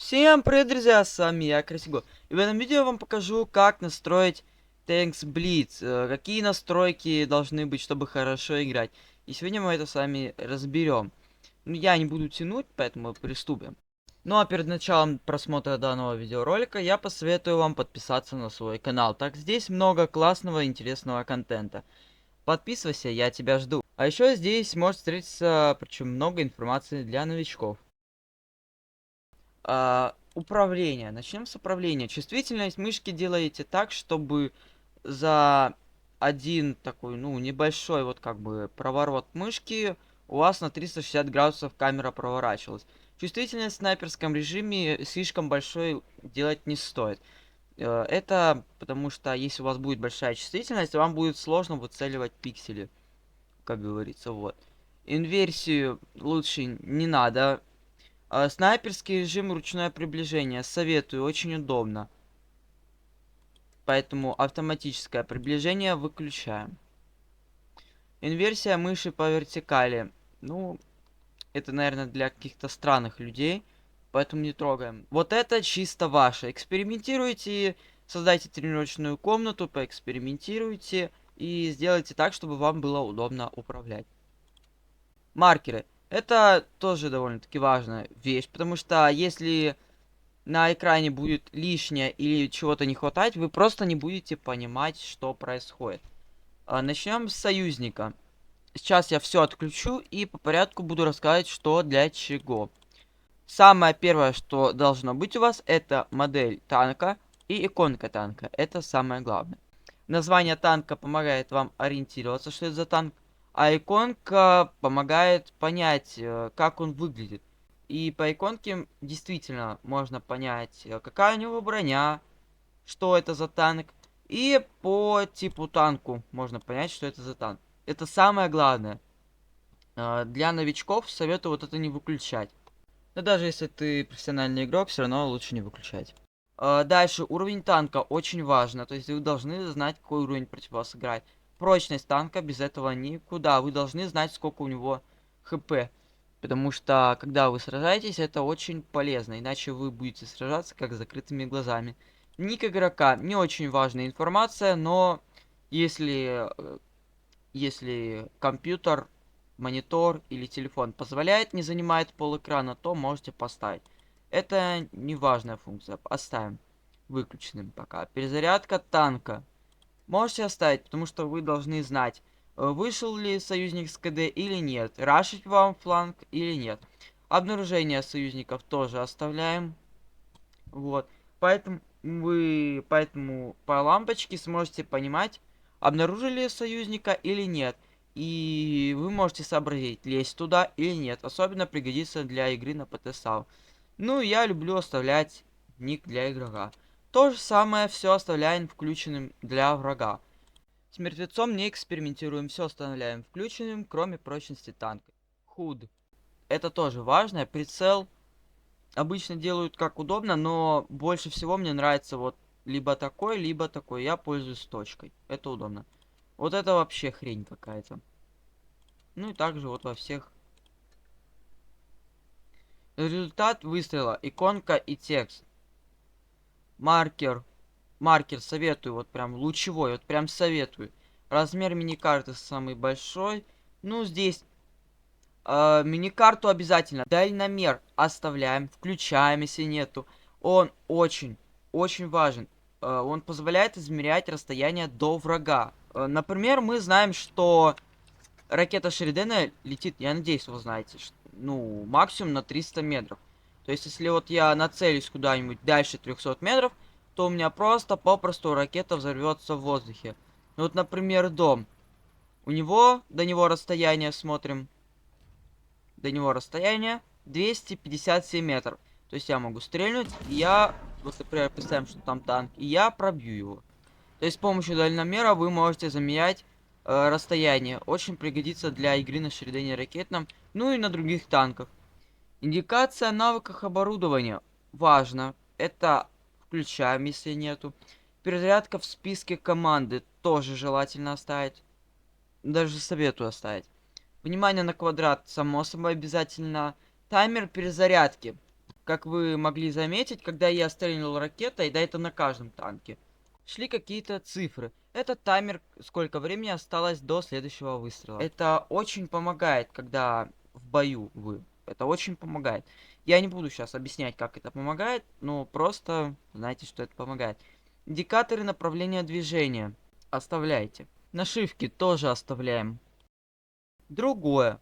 Всем привет, друзья, с вами я, Красиго. И в этом видео я вам покажу, как настроить Tanks Blitz, какие настройки должны быть, чтобы хорошо играть. И сегодня мы это с вами разберем. Ну, я не буду тянуть, поэтому приступим. Ну, а перед началом просмотра данного видеоролика я посоветую вам подписаться на свой канал. Так, здесь много классного и интересного контента. Подписывайся, я тебя жду. А еще здесь может встретиться, причем много информации для новичков. Управление. Начнем с управления. Чувствительность мышки делаете так, чтобы за один такой, ну, небольшой вот как бы проворот мышки у вас на 360 градусов камера проворачивалась. Чувствительность в снайперском режиме слишком большой делать не стоит. Это потому что если у вас будет большая чувствительность, вам будет сложно выцеливать пиксели, как говорится, вот. Инверсию лучше не надо. Снайперский режим ручное приближение. Советую, очень удобно. Поэтому автоматическое приближение выключаем. Инверсия мыши по вертикали. Ну, это, наверное, для каких-то странных людей. Поэтому не трогаем. Вот это чисто ваше. Экспериментируйте, создайте тренировочную комнату, поэкспериментируйте. И сделайте так, чтобы вам было удобно управлять. Маркеры. Это тоже довольно-таки важная вещь. Потому что если на экране будет лишнее или чего-то не хватать, вы просто не будете понимать, что происходит. Начнем с союзника. Сейчас я все отключу и по порядку буду рассказывать, что для чего. Самое первое, что должно быть у вас, это модель танка и иконка танка. Это самое главное. Название танка помогает вам ориентироваться, что это за танк, а иконка помогает понять, как он выглядит. И по иконке действительно можно понять, какая у него броня, что это за танк. И по типу танку можно понять, что это за танк. Это самое главное. Для новичков советую вот это не выключать. Но даже если ты профессиональный игрок, все равно лучше не выключать. Дальше, уровень танка очень важно. То есть вы должны знать, какой уровень против вас играет. Прочность танка, без этого никуда. Вы должны знать, сколько у него хп. Потому что, когда вы сражаетесь, это очень полезно. Иначе вы будете сражаться, как с закрытыми глазами. Ник игрока не очень важная информация, но если компьютер, монитор или телефон позволяет, не занимает пол экрана, то можете поставить. Это не важная функция. Оставим выключенным пока. Перезарядка танка. Можете оставить, потому что вы должны знать, вышел ли союзник с КД или нет. Рашить вам фланг или нет. Обнаружение союзников тоже оставляем. Вот. Поэтому по лампочке сможете понимать, обнаружили союзника или нет. И вы можете сообразить, лезть туда или нет. Особенно пригодится для игры на ПТСАУ. Ну, я люблю оставлять ник для игрока. То же самое все оставляем включенным для врага. С мертвецом не экспериментируем, все оставляем включенным, кроме прочности танка. Худ. Это тоже важно. Прицел обычно делают как удобно, но больше всего мне нравится вот либо такой, либо такой. Я пользуюсь точкой. Это удобно. Вот это вообще хрень какая-то. Ну и также вот во всех. Результат выстрела. Иконка и текст. Маркер. Маркер советую. Вот прям лучевой. Вот прям советую. Размер миникарты самый большой. Ну здесь миникарту обязательно. Дальномер оставляем. Включаем, если нету. Он очень важен. Он позволяет измерять расстояние до врага. Например, мы знаем, что ракета Шеридена летит, я надеюсь, вы знаете, ну, максимум на 300 метров. То есть, если вот я нацелюсь куда-нибудь дальше 300 метров, то у меня просто попросту ракета взорвется в воздухе. Ну, вот, например, дом. До него расстояние, смотрим. До него расстояние 257 метров. То есть я могу стрельнуть, и вот, например, представим, что там танк, и я пробью его. То есть с помощью дальномера вы можете замерять расстояние. Очень пригодится для игры на Шеридане ракетном, ну и на других танках. Индикация о навыках оборудования. Важно. Это включаем, если нету. Перезарядка в списке команды тоже желательно оставить. Даже советую оставить. Внимание на квадрат, само собой обязательно. Таймер перезарядки. как вы могли заметить, когда я стрельнул ракетой, да это на каждом танке, шли какие-то цифры. Это таймер, сколько времени осталось до следующего выстрела. Это очень помогает, когда в бою вы. Это очень помогает. Я не буду сейчас объяснять, как это помогает, но просто знайте, что это помогает. Индикаторы направления движения оставляйте. Нашивки тоже оставляем. Другое.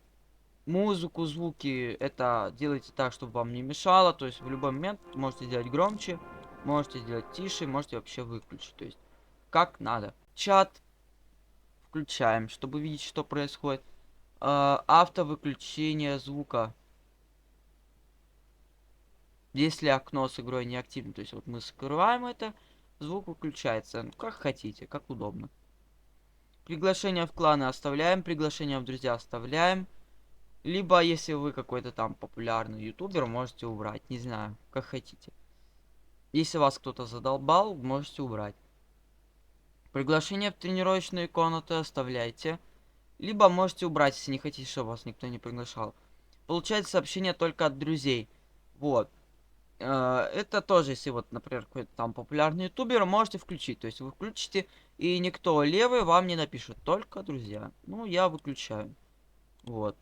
Музыку, звуки, это делайте так, чтобы вам не мешало. То есть в любой момент можете сделать громче, можете сделать тише, можете вообще выключить. То есть как надо. Чат включаем, чтобы видеть, что происходит. Автовыключение звука. Если окно с игрой не активно, то есть вот мы скрываем это, звук выключается. Ну, как хотите, как удобно. Приглашение в кланы оставляем, приглашение в друзья оставляем. Либо, если вы какой-то там популярный ютубер, можете убрать. Не знаю, как хотите. Если вас кто-то задолбал, можете убрать. Приглашение в тренировочные комнаты оставляйте. Либо можете убрать, если не хотите, чтобы вас никто не приглашал. Получать сообщения только от друзей. Вот. Это тоже, если вот, например, какой-то там популярный ютубер, можете включить. То есть вы включите, и никто левый вам не напишет. Только друзья. Ну, я выключаю. Вот.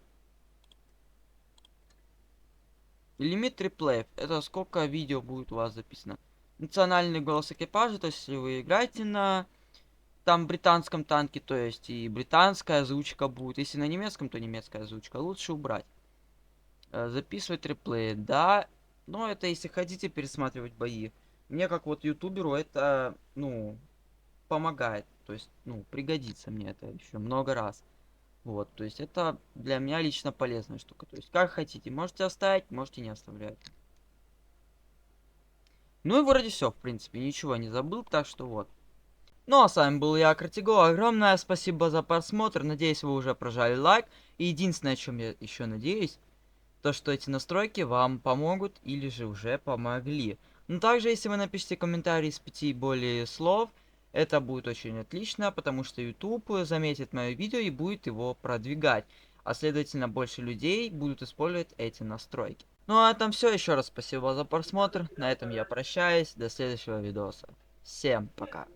Лимит реплеев. Это сколько видео будет у вас записано. Национальный голос экипажа. То есть, если вы играете на там британском танке, то есть и британская озвучка будет. Если на немецком, то немецкая озвучка. Лучше убрать. Записывать реплеи. Да. Но это если хотите пересматривать бои. Мне как вот ютуберу это, ну, помогает. То есть, ну, пригодится мне это еще много раз. Вот, то есть это для меня лично полезная штука. То есть как хотите, можете оставить, можете не оставлять. Ну и вроде все, в принципе, ничего не забыл, так что вот. Ну а с вами был я, Кратиго. Огромное спасибо за просмотр. Надеюсь, вы уже прожали лайк. И единственное, о чем я еще надеюсь, то что эти настройки вам помогут или же уже помогли. Но также, если вы напишите комментарий с 5 и более слов, это будет очень отлично, потому что YouTube заметит мое видео и будет его продвигать. А следовательно, больше людей будут использовать эти настройки. Ну а на этом все. Еще раз спасибо за просмотр. На этом я прощаюсь. До следующего видоса. Всем пока.